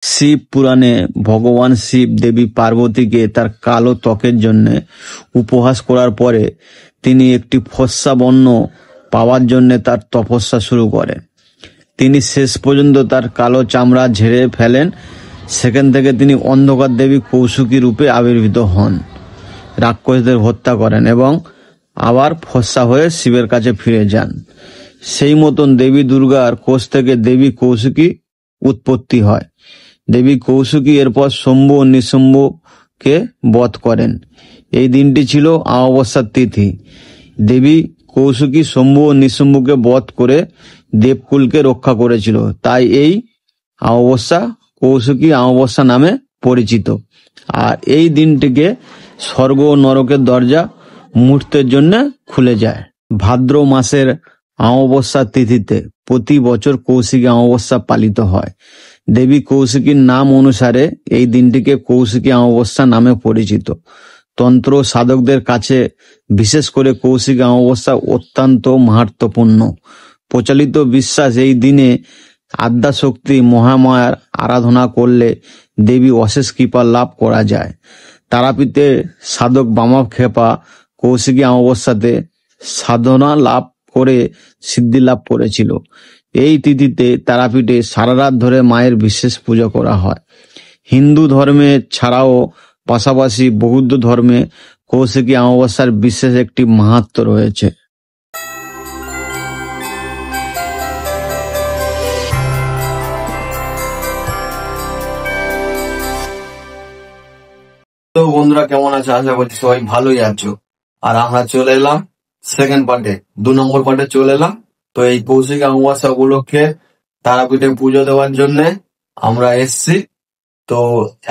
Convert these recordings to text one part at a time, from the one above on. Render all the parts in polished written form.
শিব পুরাণে ভগবান শিব দেবী পার্বতীকে তার কালো ত্বকের জন্য উপহাস করার পরে তিনি একটি ফর্সা বর্ণ পাওয়ার জন্য তার তপস্যা শুরু করেন। তিনি শেষ পর্যন্ত তার কালো চামড়া ঝেড়ে ফেলেন। সেখান থেকে তিনি অন্ধকার দেবী কৌশিকী রূপে আবির্ভূত হন, রাক্ষসদের হত্যা করেন এবং আবার ফর্সা হয়ে শিবের কাছে ফিরে যান। সেই মতন দেবী দুর্গার কোষ থেকে দেবী কৌশিকী উৎপত্তি হয়। দেবী কৌশিকী এরপর শম্ভু ও নিঃশম্ভুকে বধ করেন। এই দিনটি ছিল অমাবস্যার তিথি। দেবী কৌশিকী শম্ভু ও নিঃশম্ভুকে বধ করে দেবকুলকে রক্ষা করেছিল, তাই এই অমাবস্যা কৌশিকী অমাবস্যা নামে পরিচিত। আর এই দিনটিকে স্বর্গ ও নরকের দরজা মুহূর্তের জন্য খুলে যায়। ভাদ্র মাসের অমাবস্যার তিথিতে প্রতি বছর কৌশিকী অমাবস্যা পালিত হয়। দেবী কৌশিকীর নাম অনুসারে এই দিনটিকে কৌশিকী অমাবস্যা নামে পরিচিত। তন্ত্র সাধকদের কাছে বিশেষ করে কৌশিকী অমাবস্যা অত্যন্ত মাহাত্ম্যপূর্ণ। প্রচলিত বিশ্বাস, এই দিনে আদ্যাশক্তি মহামায়ার আরাধনা করলে দেবী অশেষ কৃপা লাভ করা যায়। তারাপীঠে সাধক বামাক্ষেপা কৌশিকী অমাবস্যাতে সাধনা লাভ করে সিদ্ধি লাভ করেছিল। এই তিথিতে তারাপীঠে সারা রাত ধরে মায়ের বিশেষ পূজা করা হয়। হিন্দু ধর্মে ছাড়াও পাশাপাশি বৌদ্ধ ধর্মে কৌশিকী অমাবস্যার বিশেষ একটি মাহাত্ম্য রয়েছে। তো বন্ধুরা, কেমন আছো? আশা করছি সবাই ভালোই আছো। আর আমরা চলে এলাম সেকেন্ড পার্টে, 2 নম্বর পার্টে চলে এলাম। তো এই কৌশিকী অমাবস্যা উপলক্ষে তারাপীঠে পুজো দেওয়ার জন্য আমরা এসছি। তো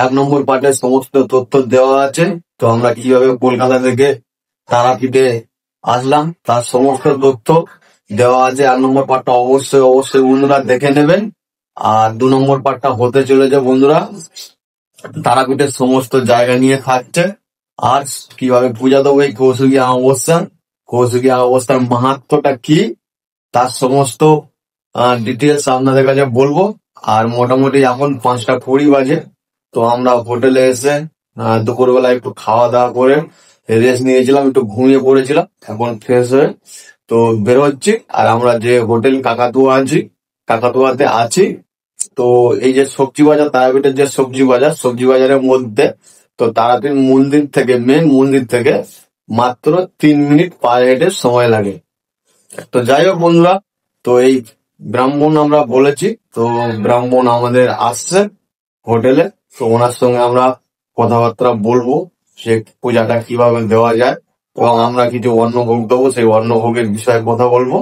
1 নম্বর পার্টে সমস্ত তথ্য দেওয়া আছে। তো আমরা কিভাবে কলকাতা থেকে তারাপীঠে আসলাম তার সমস্ত তথ্য দেওয়া আছে। 1 নম্বর পার্টটা অবশ্যই বন্ধুরা দেখে নেবেন। আর 2 নম্বর পার্টটা হতে চলেছে বন্ধুরা তারাপীঠের সমস্ত জায়গা নিয়ে থাকছে, আর কিভাবে পূজা দেবো এই কৌশিকী অমাবস্যার মাহাত্ম্যটা কি তার সমস্ত ডিটেলস আপনাদের কাছে বলবো। আর মোটামুটি এখন 5:20 বাজে। তো আমরা হোটেলে এসে দুপুরবেলা একটু খাওয়া দাওয়া করে রেস্ট নিয়েছিলাম, একটু ঘুমিয়ে পড়েছিলাম। এখন ফ্রেশ হয়ে তো বেরোচ্ছি। আর আমরা যে হোটেল কাকাতুয়াতে আছি, তো এই যে সবজি বাজার, তারাপীঠের যে সবজি বাজারের মধ্যে, তো তারাপীঠ মন্দির থেকে মেন মন্দির থেকে মাত্র 3 মিনিট পায়ে হেঁটে সময় লাগে। তো যাই হোক বন্ধুরা, তো এই ব্রাহ্মণ আমরা বলেছি, তো ব্রাহ্মণ আমাদের আসছে হোটেলে। তো ওনার সঙ্গে আমরা কথাবার্তা বলবো সে পূজাটা কিভাবে দেওয়া যায়, এবং আমরা কিছু অন্নভোগ দেবো, সেই অন্নভোগের বিষয়ে কথা বলবো।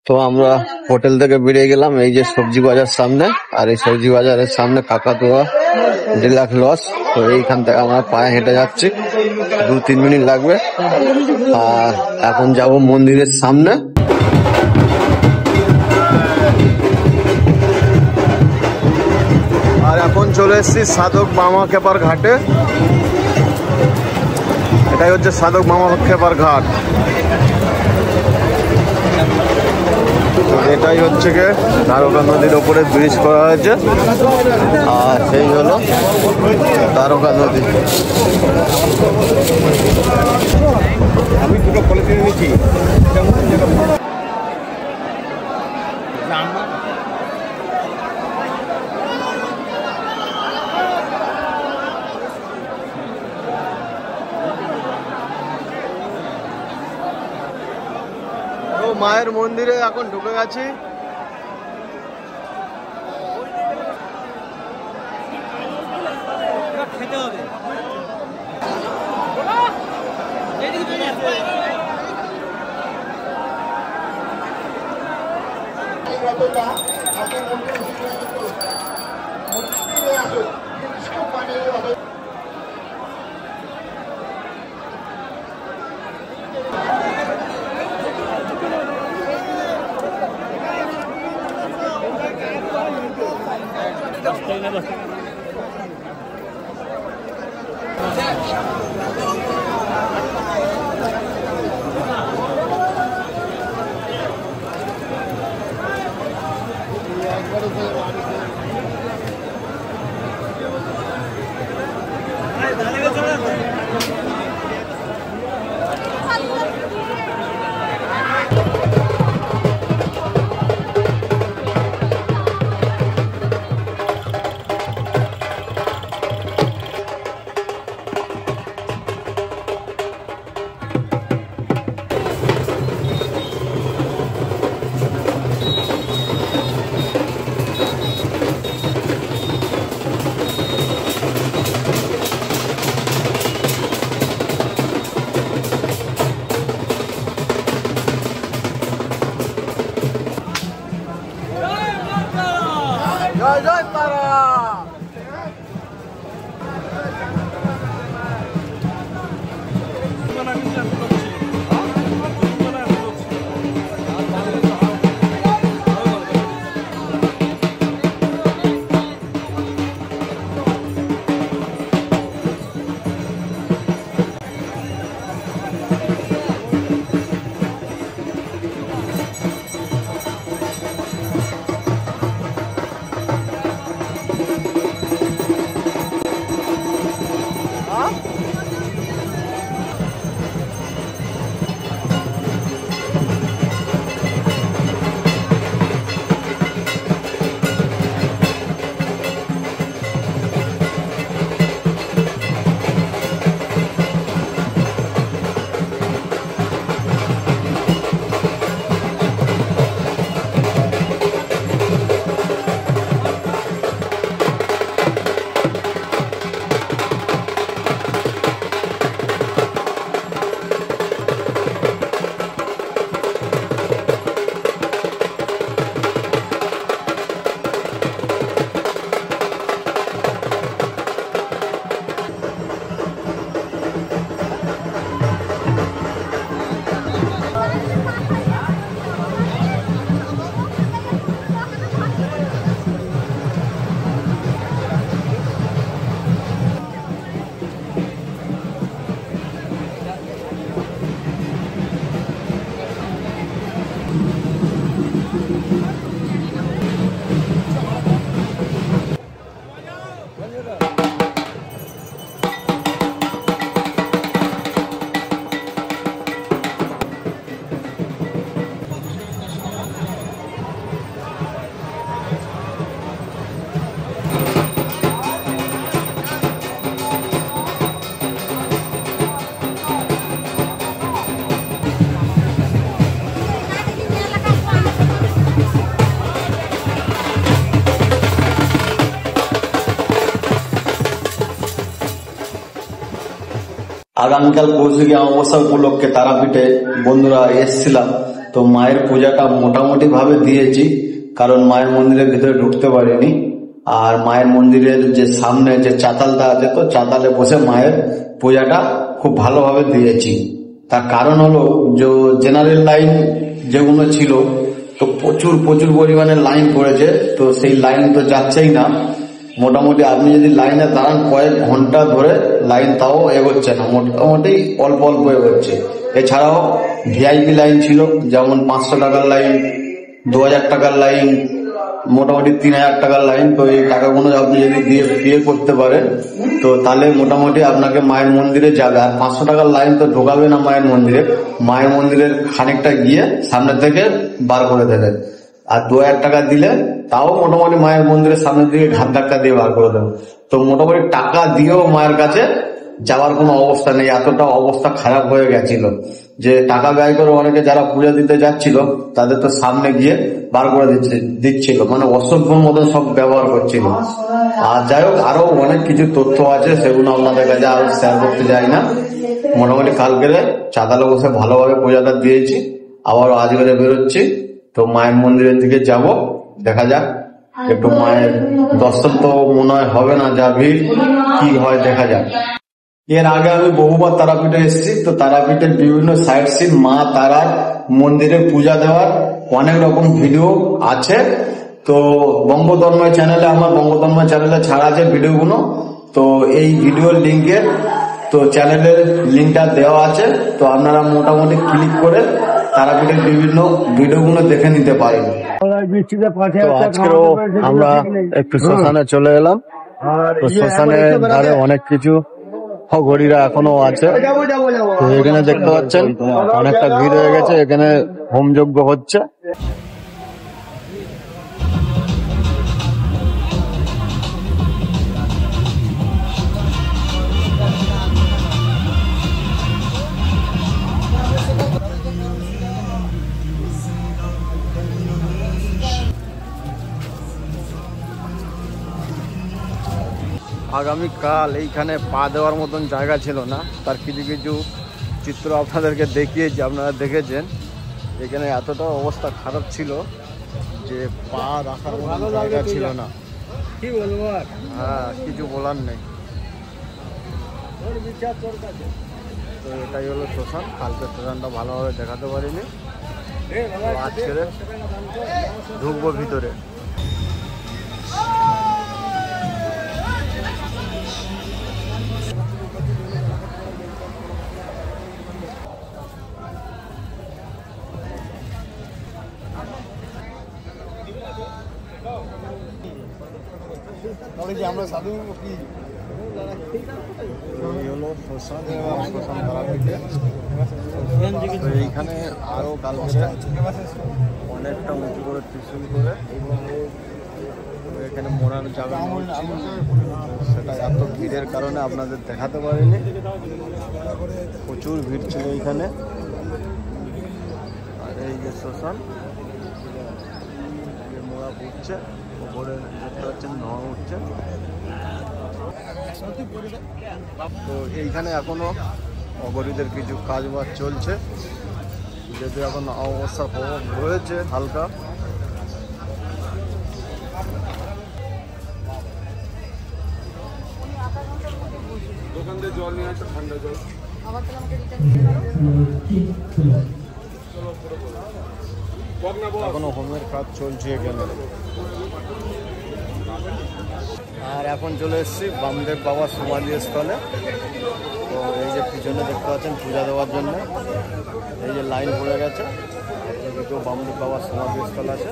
তো আমরা হোটেল থেকে বেরিয়ে গেলাম এই যে সবজি বাজার সামনে, আর এই সবজি বাজারের সামনে কাকাতুয়া ডিলাক্স লজ। তো এইখান থেকে আমরা পায়ে হেঁটে যাচ্ছি, 2-3 মিনিট লাগবে। আর এখন যাব মন্দিরের সামনে। আর এখন চলে এসেছি সাধক বামাক্ষেপার ঘাটে। এটাই হচ্ছে সাধক বামাক্ষেপার ঘাট। এটাই হচ্ছে গিয়ে দ্বারকা নদীর ওপরে ব্রিজ করা হয়েছে, আর সেই হলো দ্বারকা নদী। আমি দুটো পলিথিন নিচ্ছি। মায়ের মন্দিরে এখন ঢুকে গেছি। খেতে হবে। আগামীকাল কৌশিকী অমাবস্যা উপলক্ষে তারাপীঠে বন্ধুরা এসছিলাম। তো মায়ের পূজাটা মোটামুটি ভাবে দিয়েছি, কারণ মায়ের মন্দিরের ভিতরে ঢুকতে পারিনি। আর মায়ের মন্দিরের যে সামনে যে চাতালটা আছে, তো চাতালে বসে মায়ের পূজাটা খুব ভালোভাবে দিয়েছি। তার কারণ হলো যে জেনারেল লাইন যেগুলো ছিল, তো প্রচুর পরিমাণে লাইন পড়েছে। তো সেই লাইন তো যাচ্ছেই না। মোটামুটি আপনি যদি লাইনে দাঁড়ান কয়েক ঘন্টা ধরে লাইন, তাও এগোচ্ছে না, মোটামুটি অল্প এগোচ্ছে। এছাড়াও ভিআইপি লাইন ছিল, যেমন 500 টাকার লাইন, 2000 টাকার লাইন, মোটামুটি 3000 টাকার লাইন। তো এই টাকাগুলো আপনি যদি দিয়ে পে করতে পারেন, তো তাহলে মোটামুটি আপনাকে মায়ের মন্দিরে যাবে। আর 500 টাকার লাইন তো ঢোকাবে না মায়ের মন্দিরে, মায়ের মন্দিরের খানিকটা গিয়ে সামনে থেকে বার করে দেবে। আর 2000 টাকা দিলে তাও মোটামুটি মায়ের মন্দিরের সামনের দিকে ঘাট ধাক্কা দিয়ে বার করে দেবে। তো মোটামুটি টাকা দিয়েও মায়ের কাছে যাওয়ার কোনো অবস্থা নেই, এতটা অবস্থা খারাপ হয়ে গেছিল যে টাকা ব্যয় করে অনেকে যারা পূজা দিতে যাচ্ছিল তাদের তো সামনে গিয়ে বার করে দিচ্ছিল, মানে অসভ্যর মতো সব ব্যবহার করছিল। আর যাই হোক, আরো অনেক কিছু তথ্য আছে, সেগুলো আপনাদের কাছে আরো শেয়ার করতে যাই না। মোটামুটি কালকে চাতালে বসে ভালোভাবে পূজাটা দিয়েছি, আবার আজকে বেরোচ্ছি। তো মায়ের মন্দিরের দিকে যাব, দেখা যাক। একটু মায়ের দর্শন তো মনে হয় হবে না, যা ভিড়, কি হয় দেখা যাক। এর আগে আমি বহুবার তারাপীঠে এসেছি। তো তারাপীঠের বিভিন্ন সাইট সিন, মা তারার মন্দিরে পূজা দেওয়ার অনেক রকম ভিডিও আছে। তো বঙ্গতন্ময় চ্যানেলে, আমার বঙ্গতন্ময় চ্যানেলে ছাড়া আছে ভিডিওগুলো। তো এই ভিডিওর লিঙ্কের, তো চ্যানেলের লিঙ্কটা দেওয়া আছে। তো আপনারা মোটামুটি ক্লিক করে তারাপীঠের বিভিন্ন ভিডিওগুলো দেখে নিতে পারেন। তো আজকেও আমরা একটু শ্মশানে চলে এলাম। তো শ্মশানে ধারে অনেক কিছু ঘড়িরা এখনো আছে। তো এখানে দেখতে পাচ্ছেন অনেকটা ভিড় হয়ে গেছে, এখানে হোমযজ্ঞ হচ্ছে। আগামীকাল এইখানে পা দেওয়ার মতন জায়গা ছিল না, তার কিছু কিছু চিত্র আপনাদেরকে দেখিয়েছি, আপনারা দেখেছেন। এখানে এতটা অবস্থা খারাপ ছিল যে পা রাখার মতন জায়গা ছিল না। কি বলবো আর? হ্যাঁ, কিছু বলার নেই। তো এটাই হলো শ্মশান। কালকে শ্মশানটা ভালোভাবে দেখাতে পারিনি, আজকে ঢুকবো ভিতরে। আমরা সাধু কি হলো শ্মশান, শ্মশান এইখানে আরো কালকে অনেকটা উঁচু করে ত্রিশূল করে এখানে মোড়ানো যাবে, সেটা এত ভিড়ের কারণে আপনাদের দেখাতে পারিনি। প্রচুর ভিড় ছিল এইখানে। আর এই যে শ্মশান, মোড়া উঠছে, উপরে দেখতে পাচ্ছেন ধোঁয়া উঠছে। তো এইখানে এখনো অগরীদের কিছু কাজ বাজ চলছে, যেহেতু এখন অবস্থা প্রভাব রয়েছে হালকা। দোকান দিয়ে জল নিয়ে আসছে, ঠান্ডা জল। এখনো হোমের কাজ চলছে এখানে। আর এখন চলে এসেছি বামদেব বাবার সমাধিস্থলে। তো এই যে পিছনে দেখতে পাচ্ছেন পূজা দেওয়ার জন্য এই যে লাইন পড়ে গেছে, এদিকেও বামদেব বাবার সমাধিস্থল আছে।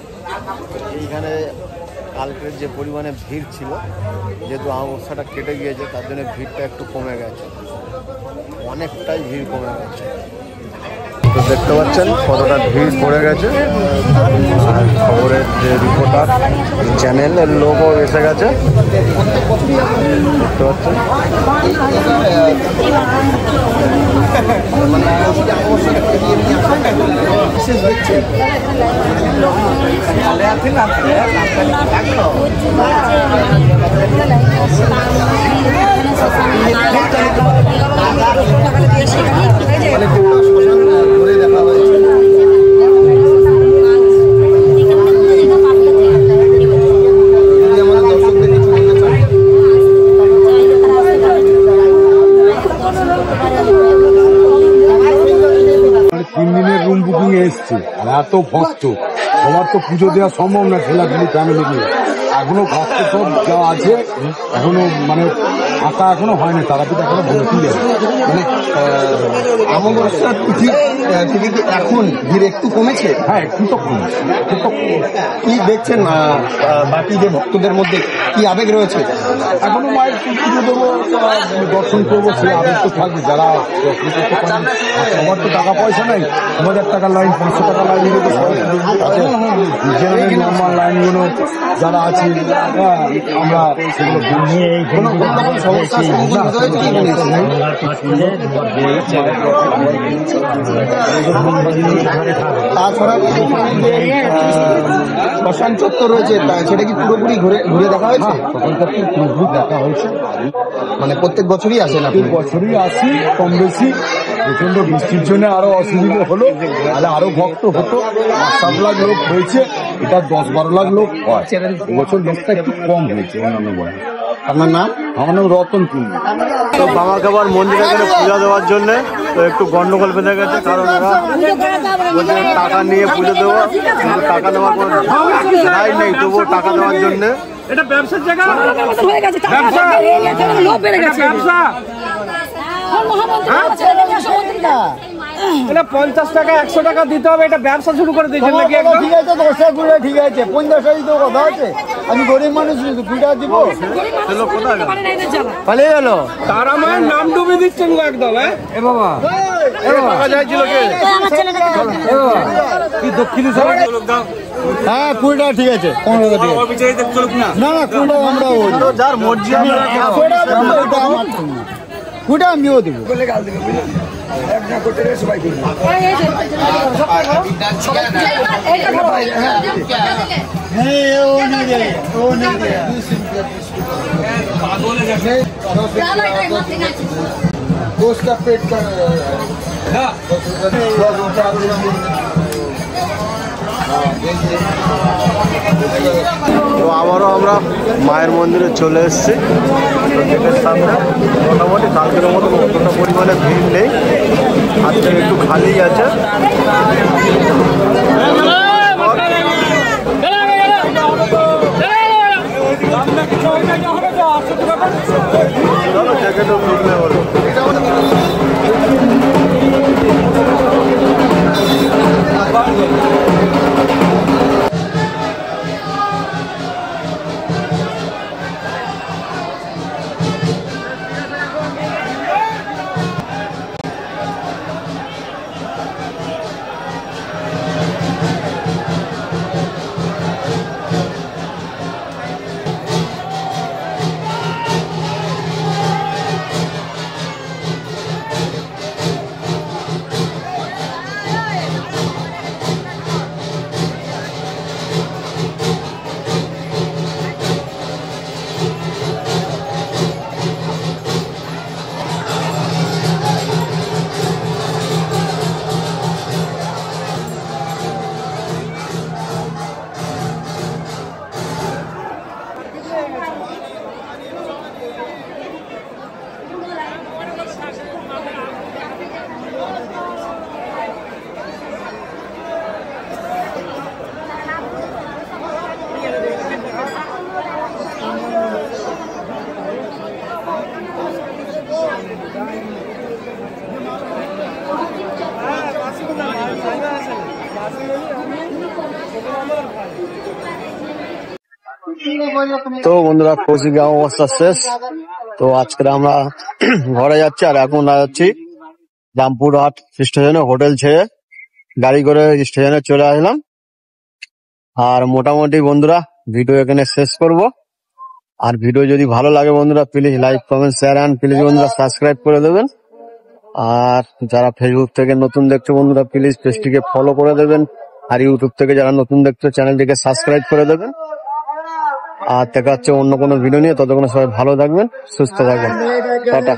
এইখানে কালকের যে পরিমাণে ভিড় ছিল, যেহেতু অবস্থাটা কেটে গিয়েছে, তার জন্য ভিড়টা একটু কমে গেছে, অনেকটাই ভিড় কমে গেছে। তো দেখতে পাচ্ছেন কতটা ভিড় পড়ে গেছে। আর খবরের যে রিপোর্টার চ্যানেলের লোকও এসে গেছে, দেখতে পাচ্ছেন। আর এত ভক্ত, সবার তো পুজো দেওয়া সম্ভব না ছেলেপুলি ফ্যামিলি নিয়ে। এখনো ভক্ত সব যা আছে এখনো মানে আঁকা এখনো হয়নি, তারাপীঠ এখনো ভর্তি আছে। মানে অমাবস্যার তিথি থেকে কি এখন ভিড় একটু কমেছে? হ্যাঁ, একটু তো কমেছে। কি দেখছেন বাকি যে ভক্তদের মধ্যে কি আবেগ রয়েছে? এখনো মায়ের পুজো দেবো, দর্শন করবো, সেই আবেগ তো থাকবে। যারা দর্শন করতে পারেন, সবার তো টাকা পয়সা নেই, 2000 টাকার লাইন, 500 টাকার লাইন, নর্মাল লাইনগুলো যারা আছে আমরা সেগুলো তাছাড়া শ্মশান চত্বর রয়েছে, সেটা কি পুরোপুরি ঘুরে দেখা হয়েছে? পুরোপুরি দেখা হয়েছে, মানে প্রত্যেক বছরই আসে না? প্রত্যেক বছরই আসি কম বেশি। প্রচন্ড বৃষ্টির জন্য আরো অসুবিধা হলো, তাহলে আরো ভক্ত হতো। 5-7 লাখ লোক হয়েছে, এটা 10-12 লাখ লোক হয়। এবছর লোকটা একটু কম হয়েছে অন্যান্য বছর। আপনার নাম? আমার নাম রতন কুন্ডু। বাবা কাবার মন্দিরে এখানে পূজা দেওয়ার জন্য তো একটু গন্ডগোল বেঁধে গেছে, কারণ এরা টাকা নিয়ে পুজো দেওয়া, কিন্তু টাকা নেওয়ার কোনো রায় নেই, তবুও টাকা দেওয়ার জন্য। এটা ব্যবসার জায়গা হয়ে গেছে, লোক বেড়ে গেছে। ব্যবসা 50 টাকা 100 টাকা দিতে হবে, এটা ব্যবসা শুরু করে দিয়েছেন নাকি? একদম ঠিক আছে, 10 টাকা করে ঠিক আছে, 50 টাকাই তো কথা আছে। আমি গরিব মানুষ, 2 টাকা দিব। পালিয়ে গেল, তারা মায়ের নাম ডুবে দিচ্ছেন একদম। এ বাবা, টাকা চাইছিল কে? কি দক্ষিণ হ্যাঁ, 20 টাকা ঠিক আছে, 15 টাকা ঠিক আছে। না না, 20 টাকা আমরা যার মর্জি কুটা আমিও দেবো। उसका पेट का তো আবারও আমরা মায়ের মন্দিরে চলে এসেছি। তো গেটের সামনে মোটামুটি কালকের মতো অতটা পরিমাণে ভিড় নেই, আজকে একটু খালি আছে। চলো জ্যাকেটও ঢুকলে বলো। তো বন্ধুরা কৌশিকগাঁও অবস্থা শেষ। তো আজকে আমরা ঘরে যাচ্ছি, আর এখন যাচ্ছি রামপুরহাট স্টেশনে, হোটেল ছেড়ে গাড়ি করে স্টেশনে চলে আসলাম। আর মোটামুটি বন্ধুরা ভিডিও এখানে শেষ করব। আর ভিডিও যদি ভালো লাগে বন্ধুরা please like comment share and please বন্ধুরা সাবস্ক্রাইব করে দেবেন। আর যারা ফেসবুক থেকে নতুন দেখছো বন্ধুরা প্লিজ পেজটিকে ফলো করে দেবেন। আর ইউটিউব থেকে যারা নতুন দেখছো চ্যানেলটিকে সাবস্ক্রাইব করে দেবেন। আর দেখা হচ্ছে অন্য কোনো ভিডিও নিয়ে, ততক্ষণ সবাই ভালো থাকবেন, সুস্থ থাকবেন, টাটা।